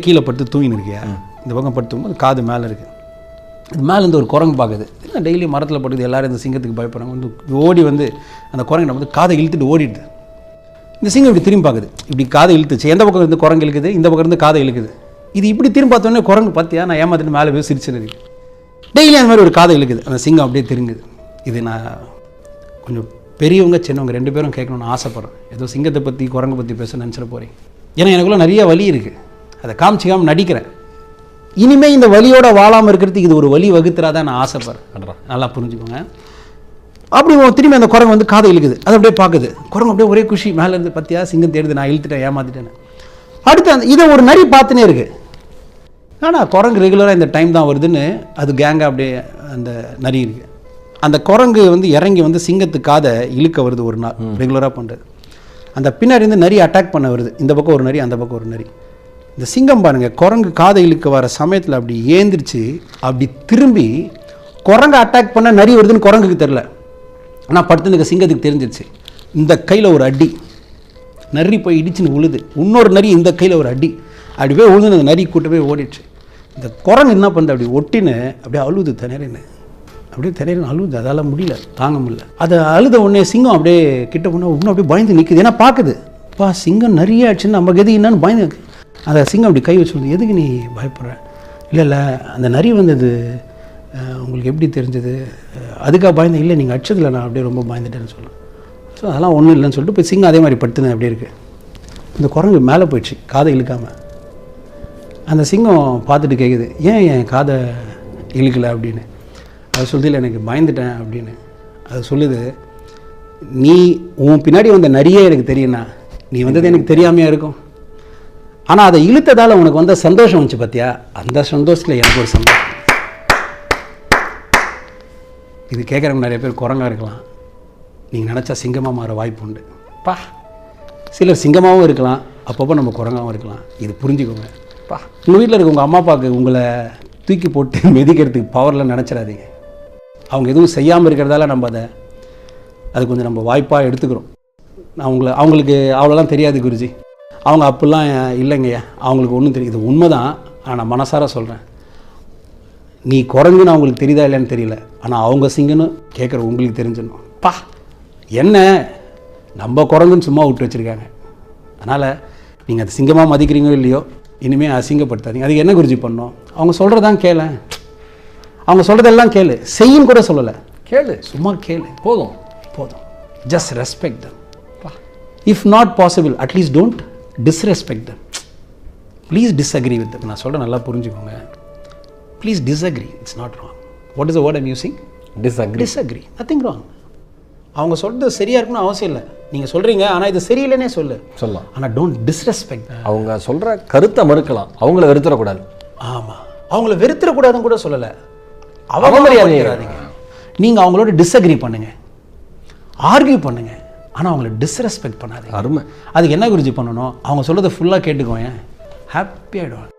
கீழே படுத்து தூங்கின்னு இருக்கியா, இந்த பக்கம் படுத்து தூங்கும்போது காது மேலே இருக்குது. இது மேலேருந்து ஒரு குரங்கு பார்க்குது. என்ன டெய்லி மரத்தில் படுக்குது, எல்லோரும் இந்த சிங்கத்துக்கு பயப்படுறாங்க. வந்து ஓடி வந்து அந்த குரங்கிட்ட வந்து காதை இழுத்துட்டு ஓடிடுது. இந்த சிங்கம் இப்படி திரும்பி பார்க்குது. இப்படி காதை இழுத்துச்சு. எந்த பக்கம் இருந்து குரங்கு இழுக்குது, இந்த பக்கம் இருந்து காதை இழுக்குது. இது இப்படி திரும்பி பார்த்தோன்னே குரங்கு பார்த்தியா நான் ஏமாத்திட்டு மேலே போய் சிரிச்சுன்னு இருக்கு. டெய்லி அந்த மாதிரி ஒரு காதை இழுக்குது. அந்த சிங்கம் அப்படியே திருங்குது. இது நான் கொஞ்சம் பெரியவங்க சின்னவங்க 2 பேரும் கேட்கணும்னு ஆசைப்பட்றேன். ஏதோ சிங்கத்தை பற்றி குரங்கை பற்றி பேச நினச்சிட போகிறேன். ஏன்னா எனக்குள்ள நிறைய வலி இருக்குது. அதை காமிச்சிக்காமல் நடிக்கிறேன். இனிமேல் இந்த வலியோட வாழாமல் இருக்கிறதுக்கு இது ஒரு வலி வகுத்துறாதான் நான் ஆசைப்படுறேன். நல்லா புரிஞ்சுக்கோங்க. அப்படி திரும்பி அந்த குரங்கு வந்து காதை இழுக்குது. அதை அப்படியே பார்க்குது. குரங்கு அப்படியே ஒரே குஷி. மேலேருந்து பார்த்தியா சிங்கம் தேடுது, நான் இழுத்துட்டேன், ஏமாத்திட்டேன்னு. அடுத்து இதை ஒரு நரி பார்த்துனே இருக்கு. ஆனால் குரங்கு ரெகுலராக இந்த டைம் தான் வருதுன்னு அது கேங்காக அப்படியே அந்த நரி இருக்குது. அந்த குரங்கு வந்து இறங்கி வந்து சிங்கத்து காதை இழுக்க வருது ஒரு நாள், ரெகுலராக பண்ணுறது. அந்த பின்னாடி இருந்து நரி அட்டாக் பண்ண வருது. இந்த பக்கம் ஒரு நரி, அந்த பக்கம் ஒரு நரி. இந்த சிங்கம் பாருங்கள், குரங்கு காதை இழுக்க வர சமயத்தில் அப்படி ஏந்திரிச்சு அப்படி திரும்பி குரங்கு அட்டாக் பண்ண நரி வருதுன்னு குரங்குக்கு தெரில. ஆனால் படுத்துனுக்க சிங்கத்துக்கு தெரிஞ்சிருச்சு. இந்த கையில் ஒரு அடி, நரி போய் இடிச்சுன்னு உழுது. இன்னொரு நரி இந்த கையில் ஒரு அடி, அப்படி போய் உழுதுன்னு அந்த நரி கூட்ட போய் ஓடிடுச்சு. இந்த குரங்கு என்ன பண்ணுது, அப்படி ஒட்டின்னு அப்படியே அழுது திணறின்னு, அப்படியே திணறின்னு அழுது. அதால் முடியல, தாங்க முடியல. அதை அழுத உடனே சிங்கம் அப்படியே கிட்ட போனால் இன்னும் அப்படியே பயந்து நிற்குது. ஏன்னா பார்க்குது, பா சிங்கம் நிறைய ஆச்சுன்னு நம்ம கதி என்னன்னு பயந்து. அதை சிங்கம் அப்படி கை வச்சு, எதுக்கு நீ பயப்படுற? இல்லை அந்த நரி வந்தது உங்களுக்கு எப்படி தெரிஞ்சது, அதுக்காக பயந்தேன். இல்லை நீங்கள் அடிச்சதில்லை, நான் அப்படியே ரொம்ப பயந்துட்டேன்னு சொல்லலாம். ஸோ அதெல்லாம் ஒன்றும் இல்லைன்னு சொல்லிட்டு போய் சிங்கம் அதே மாதிரி படுத்துனேன் அப்படியே இருக்குது. இந்த குரங்கு மேலே போயிடுச்சு காதை இழுக்காமல். அந்த சிங்கம் பார்த்துட்டு கேட்குது, ஏன் என் காதை இழுக்கலை அப்படின்னு. அது சொல்லுது, இல்லை எனக்கு பயந்துட்டேன் அப்படின்னு. அது சொல்லுது, நீ உன் பின்னாடி வந்த நரியே எனக்கு தெரியும்னா நீ வந்தது எனக்கு தெரியாமையாக இருக்கும். ஆனால் அதை இழுத்ததால் உனக்கு வந்த சந்தோஷம் வந்துச்சு பார்த்தியா, அந்த சந்தோஷத்தில் எனக்கு ஒரு சந்தோஷம். இது கேட்குறவங்க நிறைய பேர் குரங்காக இருக்கலாம். நீங்கள் நினச்சா சிங்கமாக மாற வாய்ப்பு உண்டு. பா சிலர் சிங்கமாகவும் இருக்கலாம், அப்பப்போ நம்ம குரங்காகவும் இருக்கலாம். இது புரிஞ்சுக்கோங்க. பா உங்கள் வீட்டில் இருக்க உங்கள் அம்மா அப்பாவுக்கு உங்களை தூக்கி போட்டு மிதிக்கிறதுக்கு பவரில் நினச்சிடாதீங்க. அவங்க எதுவும் செய்யாமல் இருக்கிறதால நம்ம அது கொஞ்சம் நம்ம வாய்ப்பாக எடுத்துக்கிறோம். அவங்களுக்கு அவ்வளோலாம் தெரியாது குருஜி, அவங்க அப்படிலாம் இல்லைங்கய்யா, அவங்களுக்கு ஒன்றும் தெரியுது. இது உண்மை தான். ஆனால் மனசார சொல்கிறேன், நீ குரங்குன்னு அவங்களுக்கு தெரியுதா இல்லைன்னு தெரியல, ஆனால் அவங்க சிங்கன்னு கேட்குற உங்களுக்கு தெரிஞ்சிடணும். பா என்ன நம்ம குரங்குன்னு சும்மா விட்டு வச்சுருக்காங்க. அதனால் நீங்கள் அது சிங்கமாக மதிக்கிறீங்களோ இல்லையோ, இனிமேல் அசிங்கப்படுத்தாதீங்க. அதுக்கு என்ன குருஜி பண்ணோம், அவங்க சொல்கிறதான் கேளு. அவங்க சொல்கிறதெல்லாம் கேளு, செய்யும் கூட சொல்லலை, கேளு, சும்மா கேளு, போதும். Just respect them. If not possible at least don't disrespect them. Please disagree with them. நான் சொல்கிறேன், நல்லா புரிஞ்சுக்கோங்க. Please disagree. It's not wrong. What is the word I'm using? Disagree. Nothing wrong. அவங்க சொல்கிறது சரியாக இருக்குன்னு அவசியம் இல்லை. நீங்கள் சொல்கிறீங்க, ஆனால் இது சரியில்லைன்னே சொல்லலாம். ஆனால் டோன்ட் டிஸ்ரெஸ்பெக்ட். அவங்க சொல்கிற கருத்தை மறுக்கலாம், அவங்கள வெறுத்துடக்கூடாது. ஆமாம், அவங்கள வெறுத்துடக்கூடாதுன்னு கூட சொல்லலை. அவமரியாதைங்க. நீங்கள் அவங்களோட டிஸ்அக்ரி பண்ணுங்கள், ஆர்கியூ பண்ணுங்கள், ஆனால் அவங்கள டிஸ்ரெஸ்பெக்ட் பண்ணாதீங்க. அருமை. அதுக்கு என்ன குருஜி பண்ணணும், அவங்க சொல்கிறத ஃபுல்லாக கேட்டுக்கோங்க, ஹாப்பி ஆகிடுவாங்க.